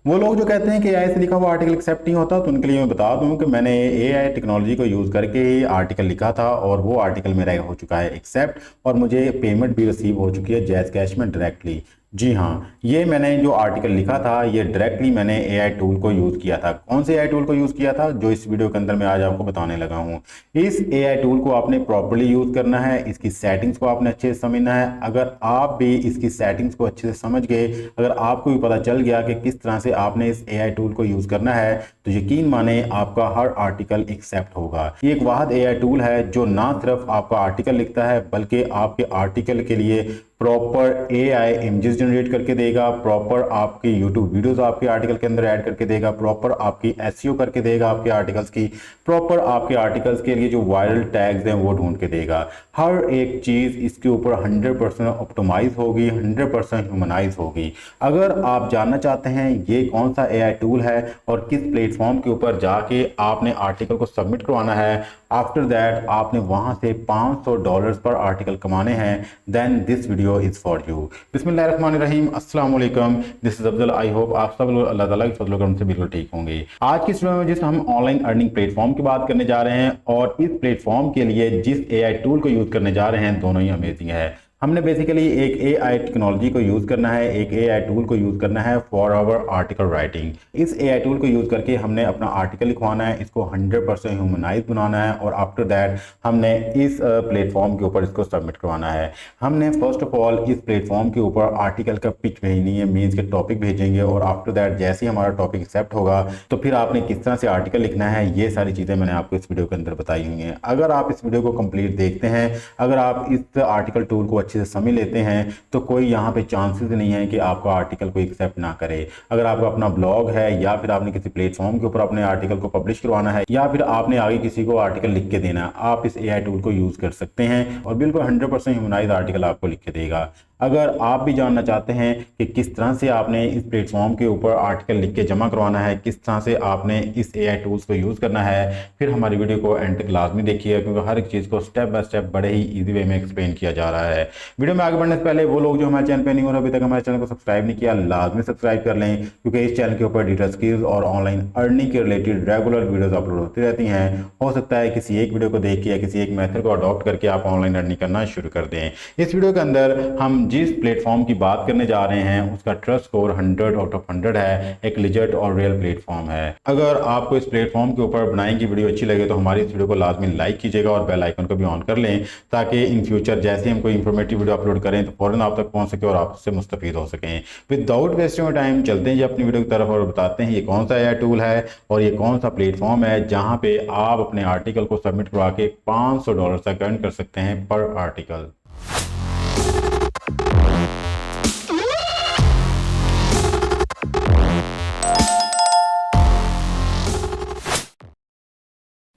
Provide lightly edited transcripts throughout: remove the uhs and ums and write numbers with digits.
वो लोग जो कहते हैं कि एआई से लिखा हुआ आर्टिकल एक्सेप्ट नहीं होता, तो उनके लिए मैं बता दूं कि मैंने एआई टेक्नोलॉजी को यूज़ करके ही आर्टिकल लिखा था और वो आर्टिकल मेरा हो चुका है एक्सेप्ट और मुझे पेमेंट भी रिसीव हो चुकी है जैज़ कैश में डायरेक्टली। जी हाँ, ये मैंने जो आर्टिकल लिखा था ये डायरेक्टली मैंने एआई टूल को यूज़ किया था। कौन से एआई टूल को यूज़ किया था जो इस वीडियो के अंदर मैं आज आपको बताने लगा हूँ। इस एआई टूल को आपने प्रॉपर्ली यूज़ करना है, इसकी सेटिंग्स को आपने अच्छे से समझना है। अगर आप भी इसकी सेटिंग्स को अच्छे से समझ गए, अगर आपको भी पता चल गया कि किस तरह से आपने इस एआई टूल को यूज़ करना है, तो यकीन माने आपका हर आर्टिकल एक्सेप्ट होगा। ये एक वाहिद एआई टूल है जो ना सिर्फ आपका आर्टिकल लिखता है बल्कि आपके आर्टिकल के लिए प्रॉपर एआई इमेजेस जनरेट करके देगा, प्रॉपर आपकी यूट्यूब वीडियोस आपके आर्टिकल के अंदर ऐड करके देगा, प्रॉपर आपकी एसईओ करके देगा आपके आर्टिकल्स की, प्रॉपर आपके आर्टिकल्स के लिए जो वायरल टैग्स हैं वो ढूंढ के देगा। हर एक चीज़ इसके ऊपर 100% ऑप्टिमाइज होगी, 100% ह्यूमनाइज होगी। अगर आप जानना चाहते हैं ये कौन सा एआई टूल है और किस प्लेटफॉर्म के ऊपर जाके आपने आर्टिकल को सबमिट करवाना है, आफ्टर दैट आपने वहां से $500 पर आर्टिकल कमाने हैं, then this video is for you. बिस्मिल्लाहिर्रहमानिर्रहीम, अस्सलाम वालेकुम, this is Afzal. I hope आप सब लोग अल्लाह ताला के फजल करम से बिल्कुल ठीक होंगे। आज की इस वीडियो में जिस हम ऑनलाइन अर्निंग प्लेटफॉर्म की बात करने जा रहे हैं और इस प्लेटफॉर्म के लिए जिस एआई टूल को यूज करने जा रहे हैं, दोनों ही अमेजिंग है। हमने बेसिकली एक एआई टेक्नोलॉजी को यूज करना है, एक एआई टूल को यूज करना है फॉर आवर आर्टिकल राइटिंग। इस एआई टूल को यूज करके हमने अपना आर्टिकल लिखवाना है, इसको 100% ह्यूमनाइज बनाना है और आफ्टर दैट हमने इस प्लेटफॉर्म के ऊपर इसको सबमिट करवाना है। हमने फर्स्ट ऑफ ऑल इस प्लेटफॉर्म के ऊपर आर्टिकल का पिच भेजनी है, मीन्स के टॉपिक भेजेंगे और आफ्टर दैट जैसे ही हमारा टॉपिक एक्सेप्ट होगा तो फिर आपने किस तरह से आर्टिकल लिखना है, ये सारी चीज़ें मैंने आपको इस वीडियो के अंदर बताई हुई हैं। अगर आप इस वीडियो को कंप्लीट देखते हैं, अगर आप इस आर्टिकल टूल को अच्छे से समझ लेते हैं तो कोई यहाँ पे चांसेस नहीं है कि आपका आर्टिकल को एक्सेप्ट ना करे। अगर आपका अपना ब्लॉग है या फिर आपने किसी प्लेटफॉर्म के ऊपर अपने आर्टिकल को पब्लिश करवाना है या फिर आपने आगे किसी को आर्टिकल लिख के देना है, आप इस एआई टूल को यूज कर सकते हैं और बिल्कुल 100% ह्यूमनाइज आर्टिकल आपको लिख के देगा। अगर आप भी जानना चाहते हैं कि किस तरह से आपने इस प्लेटफॉर्म के ऊपर आर्टिकल लिख के जमा करवाना है, किस तरह से आपने इस एआई टूल्स को यूज़ करना है, फिर हमारी वीडियो को एंड तक लाजमी देखिए क्योंकि हर एक चीज़ को स्टेप बाय स्टेप बड़े ही इजी वे में एक्सप्लेन किया जा रहा है। वीडियो में आगे बढ़ने से पहले वो लोग जो हमारे चैनल पर नहीं हो रहे, अभी तक हमारे चैनल को सब्सक्राइब नहीं किया, लाजमी सब्सक्राइब कर लें क्योंकि इस चैनल के ऊपर डिजिटल स्किल्स और ऑनलाइन अर्निंग के रिलेटेड रेगुलर वीडियोज अपलोड होती रहती हैं। हो सकता है किसी एक वीडियो को देख के या किसी एक मेथड को अडॉप्ट करके आप ऑनलाइन अर्निंग करना शुरू कर दें। इस वीडियो के अंदर हम जिस प्लेटफॉर्म की बात करने जा रहे हैं उसका ट्रस्ट स्कोर 100 आउट ऑफ 100 है, एक लिजिट और रियल प्लेटफॉर्म है। अगर आपको इस प्लेटफॉर्म के ऊपर बनाने की वीडियो अच्छी लगे तो हमारी इस वीडियो को लाजमी लाइक कीजिएगा और बेल आइकन को भी ऑन कर लें ताकि इन फ्यूचर जैसे हम कोई इंफॉर्मेटिव वीडियो अपलोड करें तो फौरन आप तक पहुंच सके और आप उससे मुस्तफीद हो सकें। विदाउट वेस्टिंग टाइम चलते हैं जी अपनी वीडियो की तरफ और बताते हैं ये कौन सा एआई टूल है और ये कौन सा प्लेटफॉर्म है जहां पे आप अपने आर्टिकल को सबमिट करवा के $500 तक अर्न कर सकते हैं पर आर्टिकल।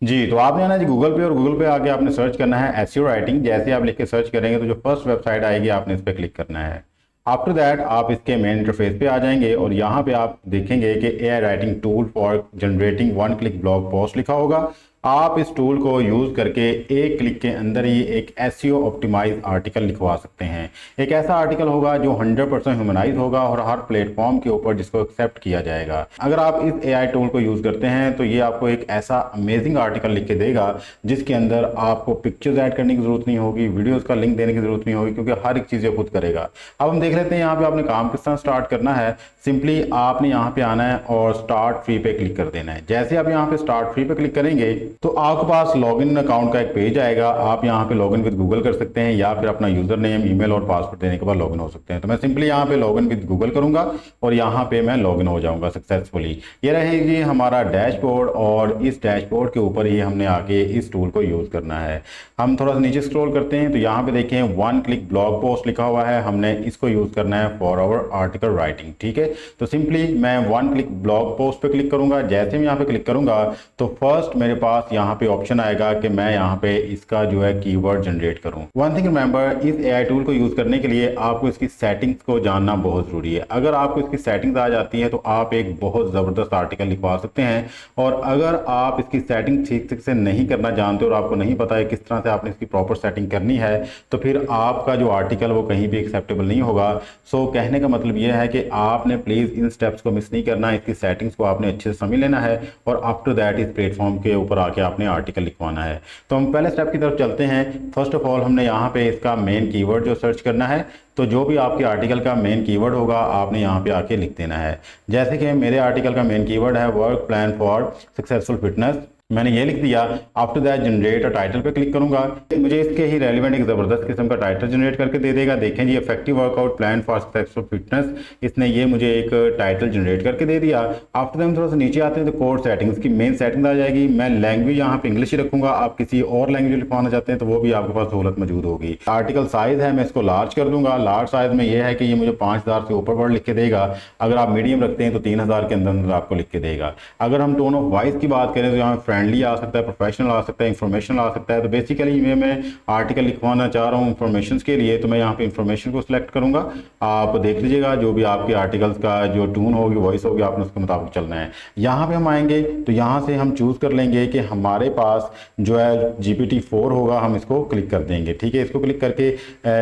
जी, तो आपने आना जी गूगल पे और गूगल पे आके आपने सर्च करना है एसईओ राइटिंग। जैसे आप लिख के सर्च करेंगे तो जो फर्स्ट वेबसाइट आएगी आपने इस पर क्लिक करना है। आफ्टर दैट आप इसके मेन इंटरफेस पे आ जाएंगे और यहाँ पे आप देखेंगे कि AI writing tool for generating one click blog post लिखा होगा। आप इस टूल को यूज करके एक क्लिक के अंदर ही एक एसईओ ऑप्टिमाइज आर्टिकल लिखवा सकते हैं। एक ऐसा आर्टिकल होगा जो 100% ह्यूमनाइज होगा और हर प्लेटफॉर्म के ऊपर जिसको एक्सेप्ट किया जाएगा। अगर आप इस एआई टूल को यूज करते हैं तो ये आपको एक ऐसा अमेजिंग आर्टिकल लिख के देगा जिसके अंदर आपको पिक्चर्स ऐड करने की जरूरत नहीं होगी, वीडियोज का लिंक देने की जरूरत नहीं होगी क्योंकि हर एक चीज ये खुद करेगा। अब हम देख लेते हैं यहाँ पे आपने काम किस तरह स्टार्ट करना है। सिंपली आपने यहाँ पे आना है और स्टार्ट फ्री पे क्लिक कर देना है। जैसे आप यहाँ पे स्टार्ट फ्री पे क्लिक करेंगे तो आपके पास लॉगिन अकाउंट का एक पेज आएगा। आप यहाँ पे लॉगिन विद गूगल कर सकते हैं या फिर अपना यूजर नेम, ईमेल और पासवर्ड देने के बाद लॉगिन हो सकते हैं। तो मैं सिंपली यहाँ पे लॉगिन विद गूगल करूंगा और यहाँ पे मैं लॉगिन हो जाऊंगा सक्सेसफुली। ये रहेगी हमारा डैशबोर्ड और इस डैशबोर्ड के ऊपर ही हमने आके इस टूल को यूज करना है। हम थोड़ा सा नीचे स्क्रॉल करते हैं तो यहाँ पे देखें वन क्लिक ब्लॉग पोस्ट लिखा हुआ है, हमने इसको यूज करना है फॉर आवर आर्टिकल राइटिंग। ठीक है, तो सिंपली मैं वन क्लिक ब्लॉग पोस्ट पे क्लिक करूंगा। जैसे मैं यहाँ पे क्लिक करूंगा तो फर्स्ट मेरे पास पास यहाँ पे ऑप्शन आएगा कि मैं यहाँ पे इसका जो है कीवर्ड जनरेट करूँ। वन थिंग रिमेंबर, इस एआई टूल को यूज करने के लिए आपको इसकी सेटिंग्स को जानना बहुत जरूरी है। अगर आपको इसकी सेटिंग्स आ जाती है तो आप एक बहुत जबरदस्त आर्टिकल लिखवा सकते हैं। और अगर आप इसकी सेटिंग ठीक से नहीं करना जानते और आपको नहीं पता है किस तरह से आपने इसकी प्रॉपर सेटिंग करनी है, तो फिर आपका जो आर्टिकल वो कहीं भी एक्सेप्टेबल नहीं होगा। सो कहने का मतलब यह है कि आपने प्लीज इन स्टेप्स को मिस नहीं करना, इसकी सेटिंग्स को आपने अच्छे से समझ लेना है और आफ्टर दैट इस प्लेटफॉर्म के ऊपर आके आपने आर्टिकल लिखवाना है। तो हम पहले स्टेप की तरफ चलते हैं। फर्स्ट ऑफ ऑल हमने यहाँ पे इसका मेन कीवर्ड जो सर्च करना है, तो जो भी आपके आर्टिकल का मेन कीवर्ड होगा आपने यहाँ पे आके लिख देना है। जैसे कि मेरे आर्टिकल का मेन कीवर्ड है work plan for successful fitness, मैंने ये लिख दिया। After that generate a title पे क्लिक करूंगा, मुझे इसके ही रेलिवेंट एक जबरदस्त किस्म का टाइटल जनरेट करके दे देगा। देखें जी, effective workout plan for successful fitness, इसने ये मुझे एक टाइटल जनरेट करके दे दिया। आफ्टर दैट हम थोड़ा सा नीचे आते हैं तो कोड सेटिंग्स की मेन सेटिंग आ जाएगी। मैं लैंग्वेज यहाँ पे इंग्लिश ही रखूंगा, आप किसी और लैंग्वेज लिखवाना चाहते हैं तो वो भी आपके पास सहूलत मौजूद होगी। आर्टिकल साइज है, मैं इसको लार्ज कर दूंगा। लार्ज साइज में ये है कि ये मुझे 5000 से ऊपर वर्ड लिख के देगा। अगर आप मीडियम रखते हैं तो 3000 के अंदर आपको लिख के देगा। अगर हम टोन ऑफ वॉइस की बात करें तो यहाँ फ्रेंडली आ सकता है, प्रोफेशनल आ सकता है, इंफॉर्मेशनल आ सकता है। तो बेसिकली मैं आर्टिकल लिखवाना चाह रहा हूँ इंफॉर्मेशन के लिए, तो मैं यहाँ पे इंफॉर्मेशन को सिलेक्ट करूंगा। आप देख लीजिएगा जो भी आपके आर्टिकल्स का जो टून होगी, वॉइस होगी, आपने उसके मुताबिक चलना है। यहाँ पे हम आएंगे तो यहाँ से हम चूज कर लेंगे कि हमारे पास जो है GPT-4 होगा, हम इसको क्लिक कर देंगे। ठीक है, इसको क्लिक करके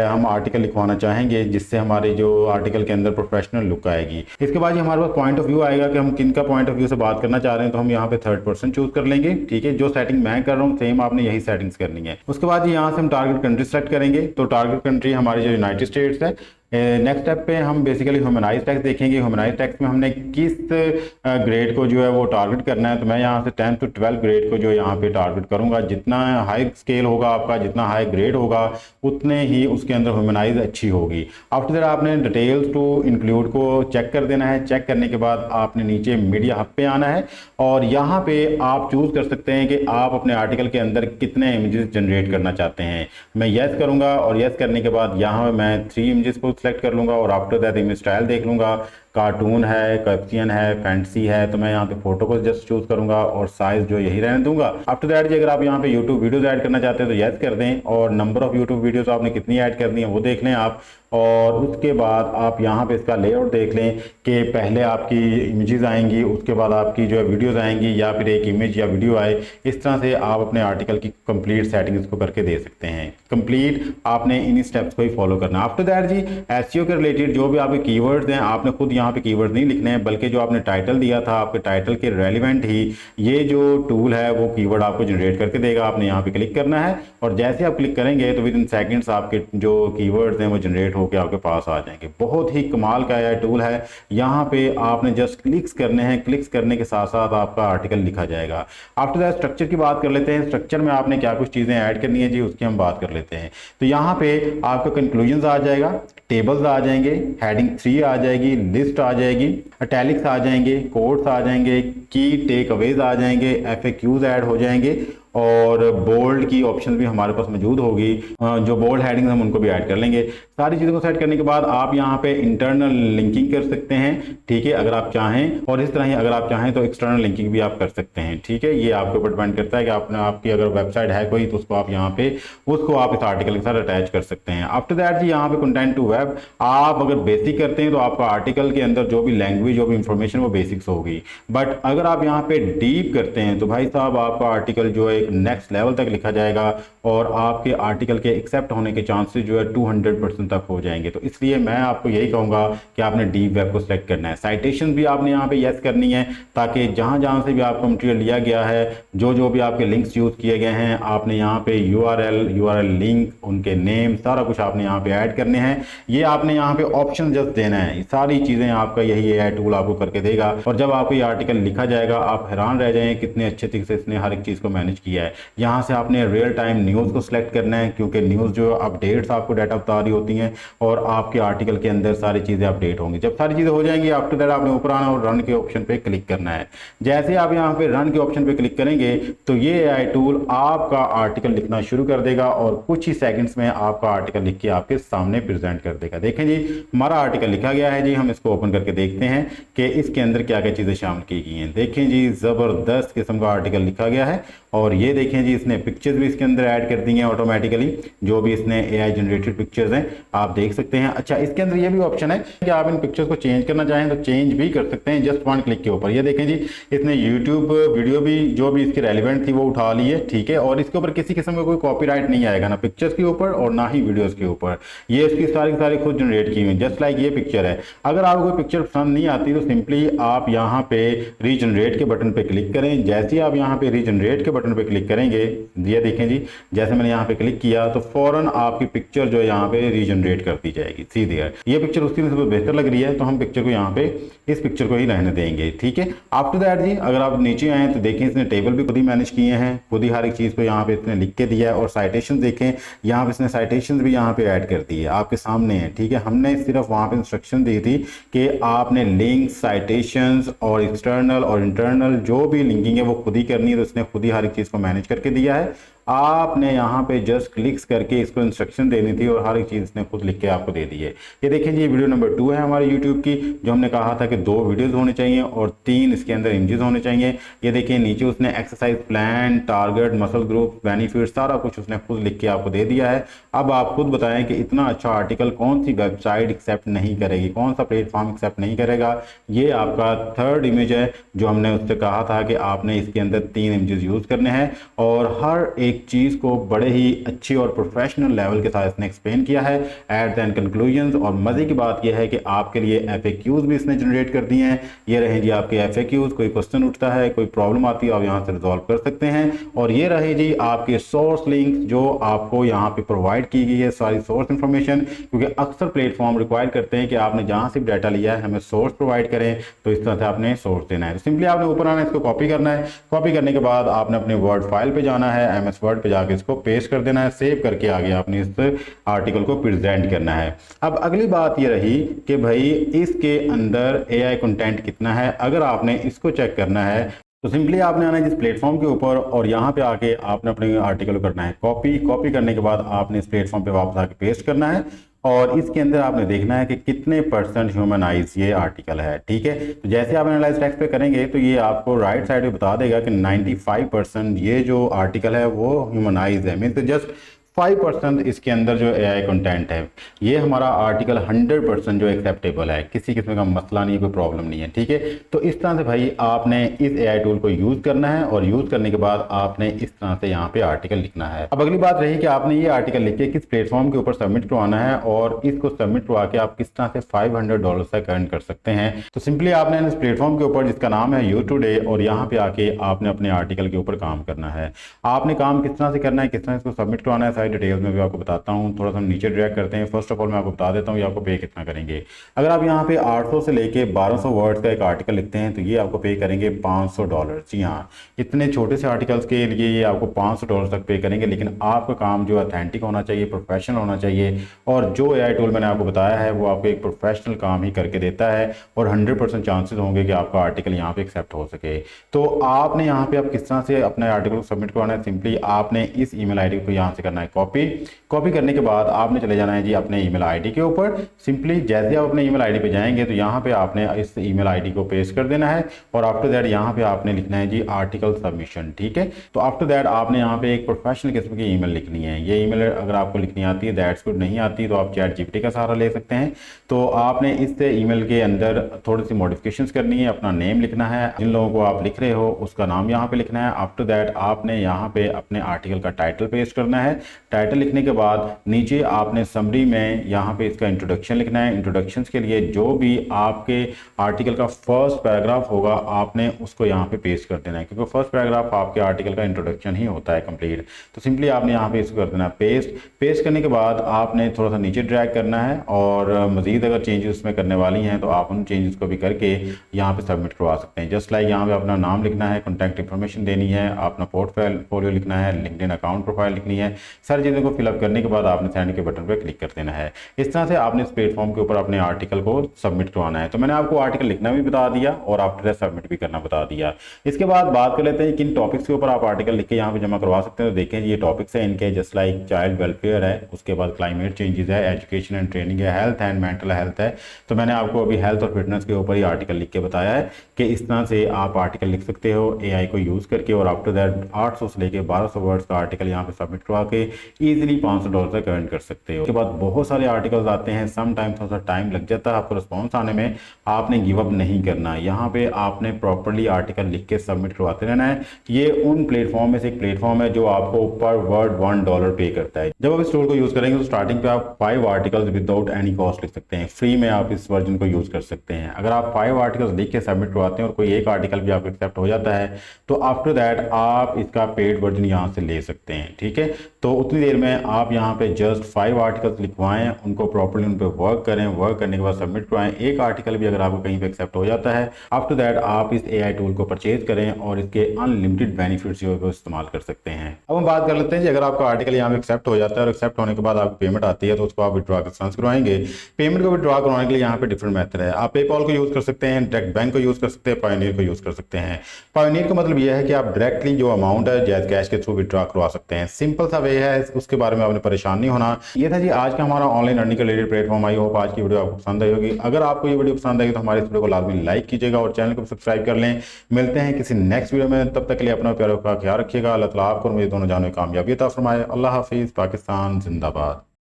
हम आर्टिकल लिखवाना चाहेंगे जिससे हमारे जो आर्टिकल के अंदर प्रोफेशनल लुक आएगी। इसके बाद हमारे पास पॉइंट ऑफ व्यू आएगा कि हम किन का पॉइंट ऑफ व्यू से बात करना चाह रहे हैं, तो हम यहाँ पे थर्ड पर्सन चूज कर लेंगे। ठीक है, जो सेटिंग मैं कर रहा हूँ सेम आपने यही सेटिंग्स करनी है। उसके बाद यहाँ से हम टारगेट कंट्री सेलेक्ट करेंगे, तो टारगेट कंट्री हमारी जो यूनाइटेड स्टेट्स है। नेक्स्ट स्टेप पे हम बेसिकली ह्यूमनाइज टैक्स देखेंगे। ह्यूमनाइज टैक्स में हमने किस ग्रेड को जो है वो टारगेट करना है, तो मैं यहाँ से 10 to 12 ग्रेड को जो यहाँ पे टारगेट करूंगा। जितना हाई स्केल होगा आपका, जितना हाई ग्रेड होगा, उतने ही उसके अंदर ह्यूमनाइज अच्छी होगी। आफ्टर दैट आपने डिटेल्स टू इंक्लूड को चेक कर देना है। चेक करने के बाद आपने नीचे मीडिया हब पे आना है और यहाँ पे आप चूज कर सकते हैं कि आप अपने आर्टिकल के अंदर कितने इमेजेस जनरेट करना चाहते हैं। मैं यस करूंगा और यस करने के बाद यहाँ मैं 3 इमेजेस को सेलेक्ट कर लूंगा और आफ्टर दैट इमेज स्टाइल देख लूंगा। कार्टून है, कैप्शन है, फैंटेसी है, तो मैं यहाँ पे फोटो को जस्ट चूज करूंगा और साइज जो यही रहने दूंगा। आफ्टर दैट जी अगर आप यहाँ पे यूट्यूब वीडियोस ऐड करना चाहते हैं तो यस कर दें और नंबर ऑफ यूट्यूब वीडियोस आपने कितनी ऐड करनी है वो देख लें आप। और उसके बाद आप यहाँ पे इसका लेआउट देख लें कि पहले आपकी इमेजेस आएंगी, उसके बाद आपकी जो है वीडियोस आएंगी, या फिर एक इमेज या वीडियो आए। इस तरह से आप अपने आर्टिकल की कंप्लीट सेटिंग इसको करके दे सकते हैं। कंप्लीट आपने इन स्टेप्स को ही फॉलो करना। आफ्टर दैट जी एसईओ के रिलेटेड जो भी आपके कीवर्ड्स हैं, आपने खुद यहाँ पे कीवर्ड नहीं लिखने हैं, बल्कि जो आपने टाइटल दिया था आपके टाइटल के रेलिवेंट ही ये जो टूल है वो कीवर्ड आपको जनरेट करके देगा। आपने यहाँ पे क्लिक करना है और जैसे आप क्लिक करेंगे तो विद इन सेकंड्स आपके जो कीवर्ड्स हैं वो जनरेट होकर आपके पास आ जाएंगे। बहुत ही कमाल का यह टूल है। यहाँ पे आपने जस्ट क्लिक्स करने हैं, क्लिक्स करने के साथ साथ आपका आर्टिकल लिखा जाएगा। आफ्टर दैट स्ट्रक्चर की बात कर लेते हैं। स्ट्रक्चर में आपने क्या कुछ चीजें ऐड करनी है जी, उसकी हम बात कर लेते हैं। तो यहाँ पे आपका कंक्लूजन्स आ जाएगा, टेबल्स आ जाएंगे, हेडिंग 3 आ जाएगी, लिस्ट आ जाएगी, इटैलिक्स आ जाएंगे, कोट्स आ जाएंगे, की टेक अवेज आ जाएंगे, FAQs ऐड हो जाएंगे और बोल्ड की ऑप्शन भी हमारे पास मौजूद होगी। जो बोल्ड हेडिंग हम उनको भी ऐड कर लेंगे। सारी चीज़ों को सेट करने के बाद आप यहाँ पे इंटरनल लिंकिंग कर सकते हैं, ठीक है, अगर आप चाहें। और इस तरह ही अगर आप चाहें तो एक्सटर्नल लिंकिंग भी आप कर सकते हैं, ठीक है। ये आपके ऊपर डिपेंड करता है कि आपकी अगर वेबसाइट है कोई तो उसको आप यहाँ पे उसको आप इस आर्टिकल के साथ अटैच कर सकते हैं। आफ्टर दैट जी यहाँ पे कंटेंट टू वेब आप अगर बेसिक करते हैं तो आपका आर्टिकल के अंदर जो भी लैंग्वेज, जो भी इंफॉर्मेशन वो बेसिक्स होगी। बट अगर आप यहाँ पे डीप करते हैं तो भाई साहब आपका आर्टिकल जो है नेक्स्ट लेवल तक लिखा जाएगा और आपके आर्टिकल के एक्सेप्ट होने के चांसेस जो है 200% तक हो जाएंगे। तो इसलिए मैं आपको यही कहूंगा कि आपने डीप वेब को सिलेक्ट करना है। साइटेशन भी आपने यहाँ पे यस करनी है ताकि जहां जहां से भी आपका मटेरियल लिया गया है, जो भी आपके लिंक्स यूज किए गए हैं, आपने यहाँ पे यूआरएल लिंक, उनके नेम, सारा कुछ आपने यहाँ पे ऐड करने हैं। ये आपने यहाँ पे ऑप्शन जस्ट देना है। सारी चीजें आपका यही एआई टूल आपको करके देगा और जब आपको ये आर्टिकल लिखा जाएगा आप हैरान रह जाएंगे कितने अच्छे तरीके से इसने हर एक चीज को मैनेज किया दिया है। यहाँ से आपने रियल टाइम न्यूज़ को सिलेक्ट करना है, क्योंकि न्यूज़ जो अपडेट्स आपको डाटा बता रही होती हैं और आपके आर्टिकल के अंदर सारी चीज़ें अपडेट होंगी। जब सारी चीज़ें हो जाएंगी, आफ्टर दैट आपने ऊपर आना और रन के ऑप्शन पे क्लिक करना है। जैसे आप यहाँ पे रन के ऑप्शन पे क्लिक करेंगे तो ये एआई टूल आपका आर्टिकल लिखना शुरू कर देगा और कुछ ही सेकंड्स में आपका आर्टिकल लिख के आपके सामने प्रेजेंट कर देगा। देखें जी, हमारा आर्टिकल लिखा गया है जी। हम इसको ओपन करके देखते हैं कि इसके अंदर क्या क्या चीज़ें शामिल की गई हैं। देखें जी, ज़बरदस्त किस्म का आर्टिकल लिखा गया है और ये देखें जी, इसने पिक्चर्स भी इसके अंदर ऐड कर दी हैं ऑटोमेटिकली, जो भी इसने एआई जनरेटेड पिक्चर्स हैं आप देख सकते हैं। अच्छा, इसके अंदर ये भी ऑप्शन है कि आप इन पिक्चर्स को चेंज करना चाहें तो चेंज भी कर सकते हैं जस्ट वन क्लिक के ऊपर। ये देखें जी, इसने यूट्यूब वीडियो भी जो भी इसकी रेलिवेंट थी वो उठा ली है, ठीक है, और इसके ऊपर किसी किस्म का कोई कॉपीराइट नहीं आएगा, ना पिक्चर्स के ऊपर और ना ही वीडियोस के ऊपर। ये इसकी सारी खुद जनरेट की हुई है, जस्ट लाइक ये पिक्चर है। अगर आपको कोई पिक्चर पसंद नहीं आती तो सिंपली आप यहाँ पे रीजनरेट के बटन पे क्लिक करें। जैसे ही आप यहाँ पे रीजनरेट के बटन पे क्लिक करेंगे, ये देखें जी, जैसे मैंने यहाँ पे क्लिक किया तो फौरन आपकी पिक्चर जो है यहाँ पे रीजनरेट कर दी जाएगी सीधे। ये पिक्चर उसकी नस्बत बेहतर लग रही है तो हम पिक्चर को यहाँ पे इस पिक्चर को ही रहने देंगे, ठीक है। आफ्टर दैट जी, अगर आप नीचे आए तो देखें इसने टेबल भी खुद ही मैनेज किए हैं, खुद ही हर एक चीज़ को यहाँ पे इसने लिख के दिया है। और साइटेशन देखें, यहाँ पे इसने साइटेशन भी यहाँ पे ऐड कर दी है, आपके सामने है, ठीक है। हमने सिर्फ वहाँ पे इंस्ट्रक्शन दी थी कि आपने लिंक, साइटेशंस और एक्सटर्नल और इंटरनल जो भी लिंकिंग है वो खुद ही करनी है, तो इसने खुद ही हर एक चीज़ को मैनेज करके दिया है। आपने यहाँ पे जस्ट क्लिक्स करके इसको इंस्ट्रक्शन देनी थी और हर एक चीज़ इसने खुद लिख के आपको दे दी है। ये देखें जी, वीडियो नंबर 2 है हमारे यूट्यूब की, जो हमने कहा था कि 2 वीडियोस होने चाहिए और 3 इसके अंदर इमेजेस होने चाहिए। ये देखिए नीचे उसने exercise plan, target, muscle group, benefit सारा कुछ उसने खुद लिख के आपको दे दिया है। अब आप खुद बताएं कि इतना अच्छा आर्टिकल कौन सी वेबसाइट एक्सेप्ट नहीं करेगी, कौन सा प्लेटफॉर्म एक्सेप्ट नहीं करेगा। ये आपका 3rd इमेज है जो हमने उससे कहा था कि आपने इसके अंदर 3 इमेजेस यूज़ करने हैं और हर एक चीज़ को बड़े ही अच्छी और प्रोफेशनल लेवल के साथ इसने एक्सप्लेन किया है एट द एंड कंक्लूजन्स। और मज़े की बात यह है कि आपके लिए FAQs भी इसने जनरेट कर दिए हैं। ये रहे जी आपके FAQs, कोई क्वेश्चन उठता है, कोई प्रॉब्लम आती है, आप यहाँ से रिजॉल्व कर सकते हैं। और ये रहे जी आपके सोर्स लिंक्स जो आपको यहाँ पे प्रोवाइड की गई है, सारी सोर्स इंफॉर्मेशन, क्योंकि अक्सर प्लेटफॉर्म रिक्वायर करते हैं कि आपने जहाँ से डाटा लिया है हमें सोर्स प्रोवाइड करें, तो इस तरह से आपने सोर्स देना है। तो सिंपली आपने ऊपर आना है, इसको कॉपी करना है। कॉपी करने के बाद आपने अपने वर्ड फाइल पे जाना है, MS वर्ड पे जाके इसको पेस्ट कर देना है, सेव करके आगे आपने इस आर्टिकल को प्रेजेंट करना है। अब अगली बात ये रही कि भाई इसके अंदर AI कंटेंट कितना है। अगर आपने इसको चेक करना है तो सिंपली आपने आना है जिस प्लेटफॉर्म के ऊपर और यहाँ पे आके आपने अपने आर्टिकल को करना है कॉपी करने के बाद आपने इस प्लेटफॉर्म पे वापस आके पेस्ट करना है और इसके अंदर आपने देखना है कि कितने % ह्यूमनाइज ये आर्टिकल है, ठीक है। तो जैसे आप एनालाइज टेक्स्ट पे करेंगे तो ये आपको राइट साइड पे बता देगा कि 95% ये जो आर्टिकल है वो ह्यूमनाइज है, मीन्स जस्ट 5% इसके अंदर जो AI कंटेंट है ये हमारा आर्टिकल 100% जो एक्सेप्टेबल है, किसी किस्म का मसला नहीं है, कोई प्रॉब्लम नहीं है, ठीक है। तो इस तरह से भाई आपने इस AI टूल को यूज़ करना है और यूज़ करने के बाद आपने इस तरह से यहाँ पे आर्टिकल लिखना है। अब अगली बात रही कि आपने ये आर्टिकल लिख के किस प्लेटफॉर्म के ऊपर सबमिट करवाना है और इसको सबमिट करवा के आप किस तरह से $500 तक अर्न कर सकते हैं। तो सिंपली आपने इस प्लेटफॉर्म के ऊपर जिसका नाम है यू टुडे और यहाँ पे आके आपने अपने आर्टिकल के ऊपर काम करना है। आपने काम किस तरह से करना है, किस तरह इसको सबमिट करवाना है, डिटेल्स में भी आपको बताता हूं। थोड़ा सा नीचे ड्रैग करते हैं। फर्स्ट ऑफ ऑल मैं आपको बता देता हूं ये आपको पे कितना करेंगे। अगर आप यहां पे 800 से लेके 1200 वर्ड्स का एक आर्टिकल लिखते हैं तो ये आपको पे करेंगे $500। जी हाँ, इतने छोटे से आर्टिकल्स के लिए ये आपको $500 तक पे करेंगे, लेकिन आपका काम जो ऑथेंटिक होना चाहिए, प्रोफेशनल होना चाहिए और जो AI टूल मैंने आपको बताया है वो आपको एक प्रोफेशनल काम ही करके देता है और 100% चांसेस होंगे कि आपका आर्टिकल यहाँ पे एक्सेप्ट हो सके। तो आपने यहाँ पे आप किस तरह से अपने आर्टिकल को सबमिट करवाना है, सिंपली आपने इस ईमेल आईडी को यहाँ से करना है कॉपी करने के बाद आपने चले जाना है जी अपने ईमेल आईडी के ऊपर। सिंपली जैसे आप अपने ईमेल आईडी पे जाएंगे तो यहाँ पे आपने इस ईमेल आईडी को पेस्ट कर देना है और आफ्टर दैट यहाँ पे आपने लिखना है जी आर्टिकल सबमिशन, ठीक है। तो आफ्टर दैट आपने यहाँ पे एक प्रोफेशनल किस्म की ईमेल लिखनी है। ये ईमेल अगर आपको लिखनी आती है दैट्स गुड, नहीं आती तो आप ChatGPT का सहारा ले सकते हैं। तो आपने इस ईमेल के अंदर थोड़ी सी मॉडिफिकेशंस करनी है, अपना नेम लिखना है, जिन लोगों को आप लिख रहे हो उसका नाम यहाँ पे लिखना है। आफ्टर दैट आपने यहाँ पे अपने आर्टिकल का टाइटल पेस्ट करना है। टाइटल लिखने के बाद नीचे आपने समरी में यहाँ पे इसका इंट्रोडक्शन लिखना है। इंट्रोडक्शन के लिए जो भी आपके आर्टिकल का फर्स्ट पैराग्राफ होगा आपने उसको यहाँ पे पेस्ट कर देना है, क्योंकि फर्स्ट पैराग्राफ आपके आर्टिकल का इंट्रोडक्शन ही होता है कंप्लीट। तो सिंपली आपने यहाँ पे इसको कर देना पेस्ट करने के बाद आपने थोड़ा सा नीचे ड्रैग करना है, और मजीद अगर चेंजेस उसमें करने वाली हैं तो आप उन चेंजेस को भी करके यहाँ पे सबमिट करवा सकते हैं। जस्ट लाइक यहाँ पे अपना नाम लिखना है, कॉन्टैक्ट इन्फॉर्मेशन देनी है, अपना पोर्टफोलियो लिखना है, लिंक्डइन अकाउंट प्रोफाइल लिखनी है। सारी चीज़ों को फिलअप करने के बाद आपने सेंड के बटन पर क्लिक कर देना है। इस तरह से आपने इस प्लेटफॉर्म के ऊपर अपने आर्टिकल को सबमिट करवाना है। तो मैंने आपको आर्टिकल लिखना भी बता दिया और आफ्टर सबमिट भी करना बता दिया। इसके बाद बात कर लेते हैं किन टॉपिक्स के ऊपर आप आर्टिकल लिख के यहाँ पे जमा करवा सकते हैं। तो देखें ये टॉपिक्स है इनके, जस्ट लाइक चाइल्ड वेलफेयर है, उसके बाद क्लाइमेट चेंजेस है, एजुकेशन एंड ट्रेनिंग है, हेल्थ एंड मेंटल हेल्थ है। तो मैंने आपको अभी हेल्थ और फिटनेस के ऊपर ही आर्टिकल लिख के बताया है कि इस तरह से आप आर्टिकल लिख सकते हो एआई को यूज़ करके, और आफ्टर दैट 800 से लेके 1200 वर्ड्स का आर्टिकल यहाँ पे सबमिट करवा के ईजिली $500 तक अर्न कर सकते हो। उसके बाद बहुत सारे आर्टिकल्स आते हैं, सम टाइम थोड़ा सा टाइम लग जाता है आपको रिस्पॉन्स आने में। आपने गिव अप नहीं करना, यहाँ पे आपने प्रॉपरली आर्टिकल लिख के सबमिट करवाते रहना है। ये उन प्लेटफॉर्म में से एक प्लेटफॉर्म है जो आपको पर वर्ड $1 पे करता है। जब आप इस टूल को यूज़ करेंगे तो स्टार्टिंग पे आप 5 आर्टिकल्स विदाउट एनी कॉस्ट लिख सकते हैं, फ्री में आप इस वर्जन को यूज़ कर सकते हैं। अगर आप 5 आर्टिकल्स लिख के सबमिट करवाते हैं और कोई एक आर्टिकल भी आपको एक्सेप्ट हो जाता है तो आफ्टर दैट आप इसका पेड वर्जन यहाँ से ले सकते हैं, ठीक है। तो उतनी देर में आप यहाँ पे जस्ट 5 आर्टिकल्स लिखवाएं, उनको प्रॉपर्ली उन पर वर्क करें, वर्क करने के बाद सबमिट करवाएं। एक आर्टिकल भी अगर आपको कहीं पे एक्सेप्ट हो जाता है आफ्टर दैट आप इस एआई टूल को परचेज करें और इसके अनलिमिटेड बेनिफिट्स जो है वो इस्तेमाल कर सकते हैं। अब हम बात कर लेते हैं कि अगर आपका आर्टिकल यहाँ पे एक्सेप्ट हो जाता है और एक्सेप्ट होने के बाद आपको पेमेंट आती है तो उसको आप विड्रॉ ट्रांसफर करवाएंगे। पेमेंट को विड्रॉ करवाने के लिए यहाँ पे डिफरेंट मेथड है। आप पेपॉल को यूज कर सकते हैं, डायरेक्ट बैंक को यूज कर सकते हैं, पायोनियर को यूज कर सकते हैं। पायोनियर का मतलब यह है कि आप डायरेक्टली जो अमाउंट है जैज कैश के थ्रू विड्रॉ करवा सकते हैं। सिंपल सा वे है, उसके बारे में आपने परेशान नहीं होना। ये था जी आज का हमारा ऑनलाइन अर्निंग का रिलेटेड प्लेटफॉर्म। आई होप आज की वीडियो आपको पसंद आई होगी। अगर आपको ये वीडियो पसंद आई तो हमारे इस वीडियो को लाजमी लाइक कीजिएगा और चैनल को सब्सक्राइब कर लें। मिलते हैं किसी नेक्स्ट वीडियो में, तब तक के लिए अपना प्यार का ख्याल रखिएगा। अल्लाह ताला आपको और मुझे दोनों जानों में कामयाबी अता फरमाए। अल्लाह हाफिज़। पाकिस्तान जिंदाबाद।